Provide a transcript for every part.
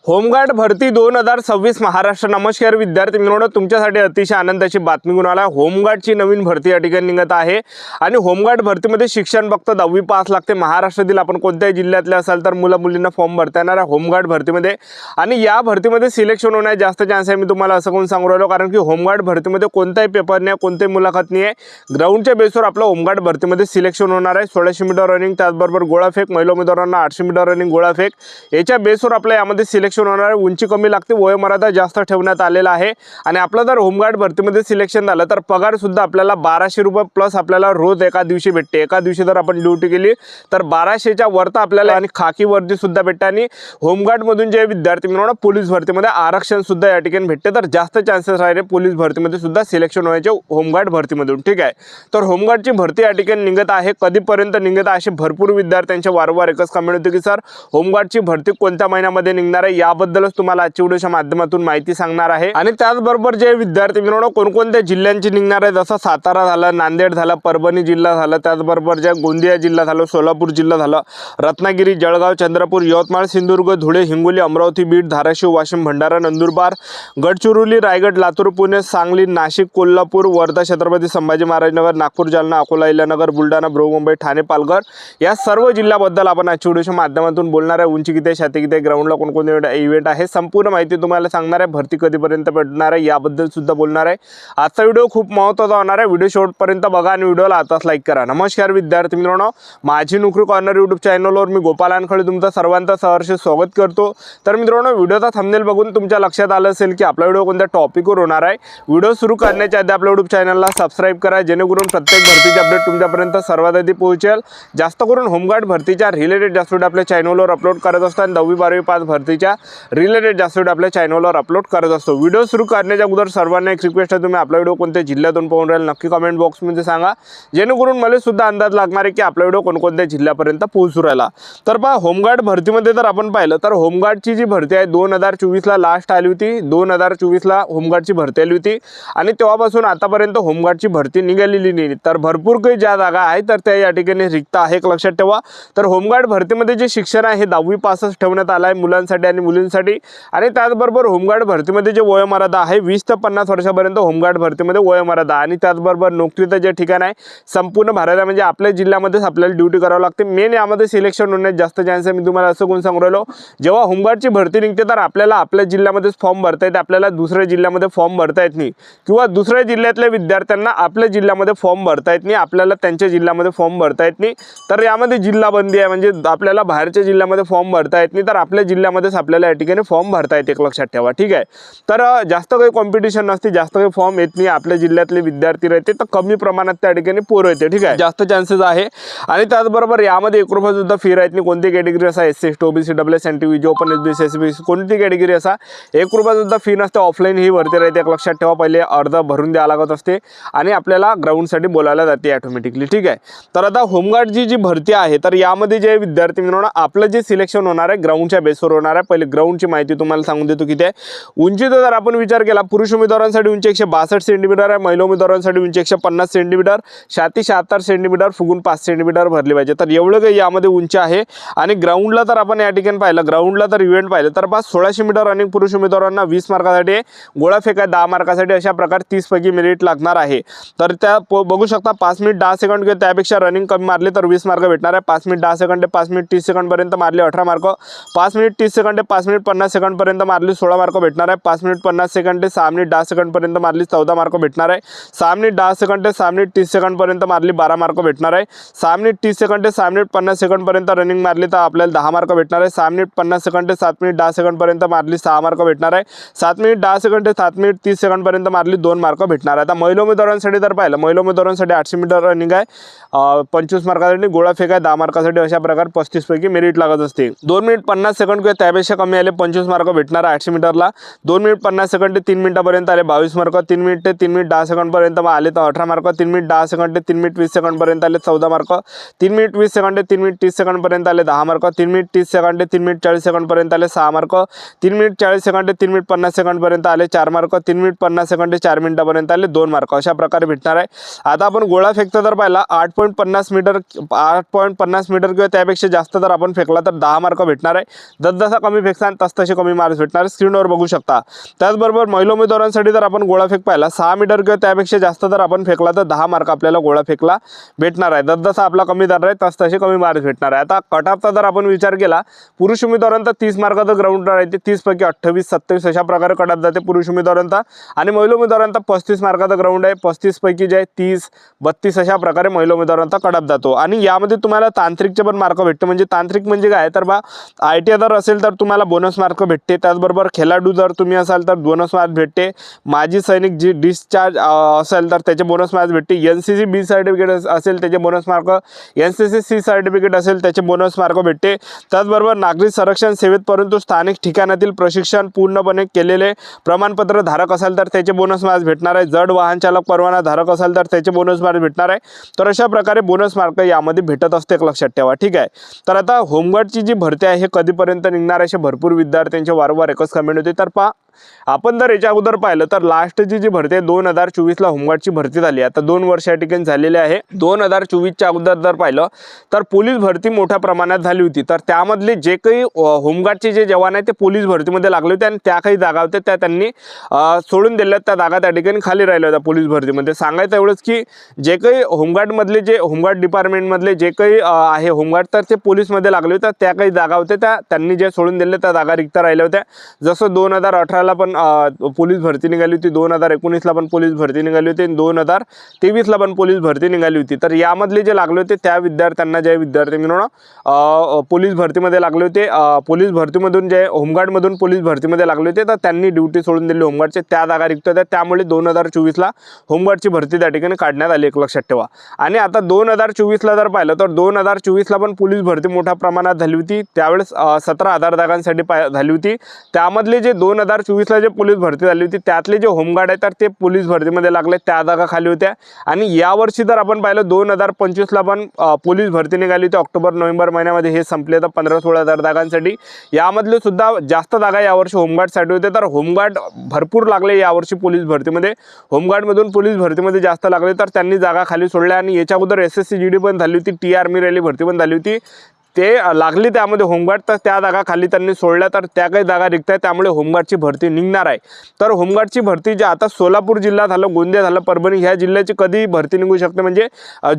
Home guard भरती 2026 महाराष्ट्र। नमस्कार विद्यार्थी मित्रांनो, तुमच्यासाठी अतिशय आनंदाची बातमी घेऊन आला। होमगार्डची नवीन भरती या ठिकाणी निघत आहे आणि होमगार्ड भरतीमध्ये शिक्षण फक्त 10वी पास लागते। महाराष्ट्रातील आपण कोणत्याही जिल्ह्यातले असाल तर मुलं-मुलींना फॉर्म भरता येणार आहे होमगार्ड भरतीमध्ये आणि या भरतीमध्ये सिलेक्शन होण्याचे जास्त चान्स आहे। मी तुम्हाला असं कोण सांगू राहिलो कारण की होमगार्ड भरतीमध्ये कोणताही पेपर नाही, कोणतेही मुलाखत नाही आहे। ग्राउंडच्या बेसवर आपलं होमगार्ड भरतीमध्ये सिलेक्शन होणार आहे। 1600 मीटर रनिंग, त्याचबरोबर गोळाफेक, महिला उमेदवारांना 800 मीटर रनिंग गोळाफेक याच्या बेसवर आपल्या यामध्ये सिलेक्शन होणार आहे। उंची कमी लागते, वयोमर्यादा जास्त ठेवण्यात आलेला आहे आणि आपलं जर होमगार्ड भरतीमध्ये सिलेक्शन झालं तर पगार सुद्धा आपल्याला 1200 रुपये प्लस आपल्याला रोज एका दिवशी भेटते। एका दिवशी जर आपण ड्युटी केली तर 1200च्या वरता आपल्याला आणि खाकी वर्दी सुद्धा भेटते आणि होमगार्ड मधून जे विद्यार्थी मित्रांनो पोलीस भरतीमध्ये आरक्षण सुद्धा या ठिकाणी भेटते। तर जास्त चान्सेस राहिले पोलीस भरतीमध्ये सुद्धा सिलेक्शन व्हायचे होमगार्ड भरतीमधून। ठीक आहे, तर होमगार्डची भरती या ठिकाणी निघत आहे। कधीपर्यंत निघत आहे असे भरपूर विद्यार्थ्यांचे वारंवार एकच कमेंट होते की सर होमगार्डची भरती कोणत्या महिन्यामध्ये निघणार आहे, याबद्दलच तुम्हाला आजच्या व्हिडिओच्या माध्यमातून माहिती सांगणार आहे। आणि त्याचबरोबर जे विद्यार्थी मित्रांनो कोणकोणत्या जिल्ह्यांची निघणार आहे, जसं सातारा झालं, नांदेड झालं, परभणी जिल्हा झालं, त्याचबरोबर जे गोंदिया जिल्हा झालं, सोलापूर जिल्हा झालं, रत्नागिरी, जळगाव, चंद्रपूर, यवतमाळ, सिंधुदुर्ग, धुळे, हिंगोली, अमरावती, बीड, धाराशिव, वाशिम, भंडारा, नंदुरबार, गडचिरोली, रायगड, लातूर, पुणे, सांगली, नाशिक, कोल्हापूर, वर्धा, छत्रपती संभाजी महाराजनगर, नागपूर, जालना, अकोला, इलानगर, बुलढाणा, बृहमुंबई, ठाणे, पालघर या सर्व जिल्ह्याबद्दल आपण आजच्या व्हिडिओच्या माध्यमातून बोलणार आहे। उंची किती, छाती किती, ग्राउंडला कोणकोणते इव्हेंट आहे, संपूर्ण माहिती तुम्हाला सांगणार आहे। भरती कधीपर्यंत भेटणार आहे याबद्दल सुद्धा बोलणार आहे। आजचा व्हिडिओ खूप महत्त्वाचा होणार आहे। व्हिडिओ शेवटपर्यंत बघा आणि व्हिडिओला आताच लाईक करा। नमस्कार विद्यार्थी मित्रांनो, माझी नोकरी कॉर्नर यूट्यूब चॅनलवर मी गोपाल वानखळे तुमचं सर्वांचं सहर्ष स्वागत करतो। तर मित्रांनो, व्हिडिओचा थंबनेल बघून तुमच्या लक्षात आलं असेल की आपला व्हिडिओ कोणत्या टॉपिकवर होणार आहे। व्हिडिओ सुरू करण्याच्या आधी आपल्या यूट्यूब चॅनलला सबस्क्राइब करा, जेणेकरून प्रत्येक भरतीचे अपडेट तुमच्यापर्यंत सर्वात आधी पोहोचेल। जास्त करून होमगार्ड भरतीच्या रिलेटेड जास्त व्हिडिओ आपल्या चॅनलवर अपलोड करत असतो आणि 10वी 12वी पास भरतीच्या रिलेटेड जास्त व्हिडिओ आपल्या चॅनलवर अपलोड करत असतो। व्हिडिओ सुरू करण्याच्या अगोदर सर्वांना एक रिक्वेस्ट आहे, तुम्ही आपला व्हिडिओ कोणत्या जिल्ह्यातून पाहून राहील नक्की कमेंट बॉक्समध्ये सांगा, जेणेकरून मला सुद्धा अंदाज लागणार आहे की आपला व्हिडिओ कोणकोणत्या जिल्ह्यापर्यंत पोहोचू राहिला। तर पहा, होमगार्ड भरतीमध्ये जर आपण पाहिलं तर होमगार्डची जी भरती आहे 2024ला लास्ट आली होती। 2024ला होमगार्डची भरती आली होती आणि तेव्हापासून आतापर्यंत होमगार्डची भरती निघालेली नाही। तर भरपूर काही ज्या जागा आहेत तर त्या या ठिकाणी रिक्त आहे, एक लक्षात ठेवा। तर होमगार्ड भरतीमध्ये जे शिक्षण आहे हे 10वी पासच ठेवण्यात आलं आहे मुलांसाठी आणि मुलींसाठी आणि त्याचबरोबर होमगार्ड भरतीमध्ये जे वयोमर्यादा आहे 20 ते 50 वर्षापर्यंत होमगार्ड भरतीमध्ये वयोमर्यादा आणि त्याचबरोबर नोकरीचं जे ठिकाण आहे संपूर्ण भारतात म्हणजे आपल्या जिल्ह्यामध्येच आपल्याला ड्युटी करावं लागते। मेन यामध्ये सिलेक्शन होण्याचे जास्त चान्स आहे। मी तुम्हाला असं कोण सांगू राहिलो, जेव्हा होमगार्डची भरती निघते तर आपल्याला आपल्या जिल्ह्यामध्येच फॉर्म भरता येते, आपल्याला दुसऱ्या जिल्ह्यामध्ये फॉर्म भरता येत नाही किंवा दुसऱ्या जिल्ह्यातल्या विद्यार्थ्यांना आपल्या जिल्ह्यामध्ये फॉर्म भरता येत नाही, आपल्याला त्यांच्या जिल्ह्यामध्ये फॉर्म भरता येत नाही। तर यामध्ये जिल्हाबंदी आहे, म्हणजे आपल्याला बाहेरच्या जिल्ह्यामध्ये फॉर्म भरता येत नाही, तर आपल्या जिल्ह्यामध्येच आपल्याला या ठिकाणी फॉर्म भरता येते, एक लक्षात ठेवा। ठीक आहे, तर जास्त काही कॉम्पिटिशन नसते, जास्त काही फॉर्म येत नाही, आपल्या जिल्ह्यातले विद्यार्थी राहते तर कमी प्रमाणात त्या ठिकाणी पोरं येते। ठीक आहे, जास्त चान्सेस आहे आणि त्याचबरोबर यामध्ये 1 रुपया सुद्धा फी राहत नाही। कोणती कॅटेगरी असा SC ST OBC WS NTV जो पण SBC SBC कोणती कॅटेगरी असा 1 रुपया सुद्धा फी नसते। ऑफलाईन ही भरती राहते, एक लक्षात ठेवा। पहिले अर्ज भरून द्यावा लागत असते आणि आपल्याला ग्राउंडसाठी बोलायला जाते ऑटोमॅटिकली। ठीक आहे, तर आता होमगार्डची जी भरती आहे तर यामध्ये जे विद्यार्थी मित्रांनो आपलं जे सिलेक्शन होणार आहे ग्राउंडच्या बेसवर होणार आहे। पहिले ग्राउंडची माहिती तुम्हाला सांगून देतो किती आहे। उंचीचा जर आपण विचार केला, पुरुष उमेदवारांसाठी उंची 162 सेंटीमीटर आहे, महिला उमेदवारांसाठी उंची 150 सेंटीमीटर, छाती 76 सेंटीमीटर, फुगून 5 सेंटीमीटर भरली पाहिजे। तर एवढं काही यामध्ये उंची आहे आणि ग्राउंडला तर आपण या ठिकाणी पाहिलं, ग्राउंडला तर इव्हेंट पाहिलं तर 1600 मीटर रनिंग पुरुष उमेदवारांना 20 मार्कासाठी, गोळाफेक आहे 10 मार्कासाठी, अशा प्रकारे 30 पैकी मेरिट लागणार आहे। तर त्या बघू शकता 5 मिनिट 10 सेकंड किंवा त्यापेक्षा रनिंग कमी मारले तर 20 मार्क भेटणार आहे। 5 मिनिट 10 सेकंड 5 मिनिट 30 सेकंड पर्यंत मारले 18 mark, 5 minute 30 second 5 minute 50 second पर्यंत मारली 16 मार्क भेटणार आहे। 5 मिनिट 50 सेकंड 6 मिनिट 10 सेकंड पर्यंत मारली 14 मार्क भेटणार आहे। 6 मिनिट 10 सेकंड 6 मिनिट 30 सेकंड पर्यंत मारली 12 मार्क भेटणार आहे। 6 मिनिट 30 सेकंड 6 मिनिट 50 सेकंड पर्यंत रनिंग मारली तर आपल्याला 10 मार्क भेटणार आहे। 6 मिनिट 50 सेकंड 7 मिनिट 10 सेकंड पर्यंत मारली 6 मार्क भेटणार आहे। 7 मिनिट 10 सेकंड 7 मिनिट 30 सेकंड पर्यंत मारली 2 मार्क भेटणार आहे। आता महिला उमेदवारांसाठी तर पाहिलं, महिला उमेदवारांसाठी 800 मीटर रनिंग आहे 25 मार्कासाठी, गोळाफेक आहे 10 मार्कासाठी, अशा प्रकारे 35 पैकी मेरिट लागत असते। 2 मिनिट 50 सेकंड किंवा त्यापेक्षा कमी आले 25 मार्क भेटणार आहे 800 मीटरला। 2 मिनिट 50 सेकंड 3 मिनिटापर्यंत आले 22 मार्क, 3 मिनिट 3 मिनिट 10 सेकंड पर्यंत आले तर 18 mark, 3 minute 10 second 3 minute 20 second पर्यंत आले 14 mark, 3 minute 20 second 3 minute 30 second पर्यंत आले 10 mark, 3 minute 30 second 3 minute 40 second पर्यंत आले 6 mark, 3 minute 40 second 3 minute 50 second पर्यंत आले 4 मार्क, 3 मिनिट 50 सेकंड 4 मिनिटापर्यंत आले 2 मार्क, अशा प्रकारे भेटणार आहे। आता आपण गोळा फेकता तर पाहिला 8.50 मीटर किंवा त्यापेक्षा जास्त जर आपण फेकला तर 10 मार्क भेटणार आहे। जसजसा कमी गोळाफेक तसतसे कमी मार्क्स भेटणार, स्क्रीनवर बघू शकता। त्याचबरोबर महिला उमेदवारांसाठी जर आपण गोळाफेक पाहिला 6 मीटर किंवा त्यापेक्षा जास्त जर आपण फेकला तर 10 मार्क आपल्याला गोळाफेकला भेटणार आहे। जसजसा आपला कमी दर आहे तसतसे कमी मार्क्स भेटणार आहे। आता कट ऑफचा जर आपण विचार केला, पुरुष उमेदवारांचा 30 मार्काचा ग्राउंड राहते, 30 पैकी 28 27 अशा प्रकारे कट ऑफ जाते पुरुष उमेदवारांचा, आणि महिला उमेदवारांचा 35 मार्काचा ग्राउंड आहे, 35 पैकी जे 30 32 अशा प्रकारे महिला उमेदवारांचा कट ऑफ जातो। आणि यामध्ये तुम्हाला तांत्रिकचे पण मार्क भेटते। म्हणजे तांत्रिक म्हणजे काय तर बा ITI जर असेल तर तुम्हाला बोनस मार्क भेटते, त्याचबरोबर खेळाडू जर तुम्ही असाल तर बोनस मार्क भेटते, माजी सैनिक जी डिस्चार्ज असेल तर त्याचे बोनस मार्क भेटते, NCC B सर्टिफिकेट असेल त्याचे bonus mark, NCC C certificate असेल त्याचे बोनस मार्क भेटते। त्याचबरोबर नागरिक संरक्षण सेवेत परंतु स्थानिक ठिकाणातील प्रशिक्षण पूर्णपणे केलेले प्रमाणपत्र धारक असाल तर त्याचे बोनस मार्क भेटणार आहे, जड वाहन चालक परवाना धारक असाल तर त्याचे बोनस मार्क भेटणार आहे। तर अशा प्रकारे बोनस मार्क यामध्ये भेटत असते, एक लक्षात ठेवा, ठीक आहे। तर आता होमगार्डची जी भरती आहे हे कधीपर्यंत निघणार असे भरपूर विद्यार्थ्यांचे वारंवार एकच कमेंट होते। तर पहा, आपण जर याच्या अगोदर पाहिलं तर लास्टची जी भरती आहे 2024ला होमगार्डची भरती झाली, आता 2 वर्ष या ठिकाणी झालेले आहे। 2024च्या अगोदर जर पाहिलं तर पोलीस भरती मोठ्या प्रमाणात झाली होती, तर त्यामधले जे काही होमगार्डचे जे जवान आहेत ते पोलीस भरतीमध्ये लागले होते आणि त्या काही जागा होत्या त्या त्यांनी सोडून दिल्या, त्या जागा त्या ठिकाणी खाली राहिल्या होत्या पोलीस भरतीमध्ये। सांगायचं एवढंच की जे काही होमगार्डमधले जे होमगार्ड डिपार्टमेंटमधले जे काही आहे होमगार्ड तर ते पोलीसमध्ये लागले होते, त्या काही जागा होत्या त्या त्यांनी जे सोडून दिल्या त्या जागा रिक्त राहिल्या होत्या। जसं 2018ला पण पोलीस भरती निघाली होती, 2019ला पण पोलीस भरती निघाली होती, 2023ला पण पोलीस भरती निघाली होती। तर यामधले जे लागले होते त्या विद्यार्थ्यांना, जे विद्यार्थी मिळून पोलीस भरतीमध्ये लागले होते, पोलीस भरतीमधून जे होमगार्डमधून पोलीस भरतीमध्ये लागले होते तर त्यांनी ड्युटी सोडून दिली होमगार्डचे, त्या जागा रिक्त होत्या, त्यामुळे 2024ला होमगार्डची भरती त्या ठिकाणी काढण्यात आली, एक लक्षात ठेवा। आणि आता 2024ला जर पाहिलं तर 2024ला पण पोलीस भरती मोठ्या प्रमाणात झाली होती, त्यावेळेस 17,000 जागांसाठी झाली होती। त्यामधले जे 2024ला जे पोलीस भरती झाली होती त्यातले जे होमगार्ड आहे तर ते पोलीस भरतीमध्ये लागले, त्या जागा खाली होत्या। आणि यावर्षी जर आपण पाहिलं 2025ला पण पोलीस भरती निघाली होती ऑक्टोबर नोव्हेंबर महिन्यामध्ये, हे संपले तर 15-16,000 जागांसाठी, यामधले सुद्धा जास्त जागा यावर्षी होमगार्डसाठी होते। तर होमगार्ड भरपूर लागले यावर्षी पोलीस भरतीमध्ये, होमगार्डमधून पोलीस भरतीमध्ये जास्त लागले तर त्यांनी जागा खाली सोडल्या। आणि याच्या अगोदर SSC GD पण झाली होती, टी आर्मी रॅली भरती पण झाली होती, ते लागली त्यामध्ये होमगार्ड, तर त्या जागा खाली त्यांनी सोडल्या, तर त्या काही जागा रिक्त आहेत, त्यामुळे होमगार्डची भरती निघणार आहे। तर होमगार्डची भरती जे आता सोलापूर जिल्हा झालं, गोंदिया झालं, परभणी ह्या जिल्ह्याची कधी भरती निघू शकते, म्हणजे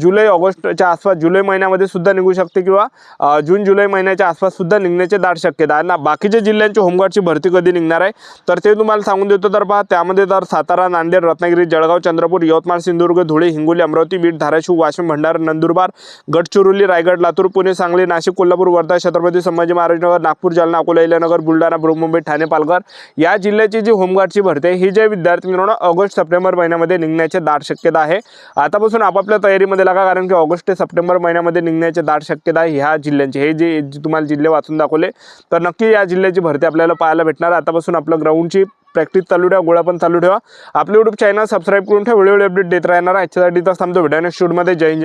जुलै ऑगस्टच्या आसपास, जुलै महिन्यामध्ये सुद्धा निघू शकते किंवा जून जुलै महिन्याच्या आसपास सुद्धा निघण्याची दाट शक्यता आहे ना। बाकीच्या जिल्ह्यांची होमगार्डची भरती कधी निघणार आहे तर ते तुम्हाला सांगून देतो। तर पहा, त्यामध्ये तर सातारा, नांदेड, रत्नागिरी, जळगाव, चंद्रपूर, यवतमाळ, सिंधुदुर्ग, धुळे, हिंगोली, अमरावती, बीड, धाराशिव, वाशिम, भंडारा, नंदुरबार, गडचिरोली, रायगड, लातूर, पुणे, सांगली, नाशिक, कोल्हापूर, वर्धा, छत्रपती संभाजी महाराज नगर, नागपूर, जालना, अकोला, इलानगर, बुलढाणा, बृहन्मुंबई, ठाणे, पालघर या जिल्ह्याची जी होमगार्डची भरती आहे ही जे विद्यार्थी मिळवणं ऑगस्ट सप्टेंबर महिन्यामध्ये निघण्याची दाट शक्यता आहे। आतापासून आपापल्या तयारीमध्ये लागा, कारण की ऑगस्ट ते सप्टेंबर महिन्यामध्ये निघण्याची दाट शक्यता आहे ह्या जिल्ह्यांची। हे जे तुम्हाला जिल्हे वाचून दाखवले तर नक्की या जिल्ह्याची भरती आपल्याला पाहायला भेटणार। आतापासून आपलं ग्राउंडची प्रॅक्टिस चालू ठेवा, गोळा पण चालू ठेवा, आपले YouTube चॅनल सबस्क्राईब करून ठेवा, वेळोवेळी अपडेट देत राहणार। आजच्यासाठी तर थांबतो, भेटूया नेक्स्ट शूटमध्ये। जय हिंद, जय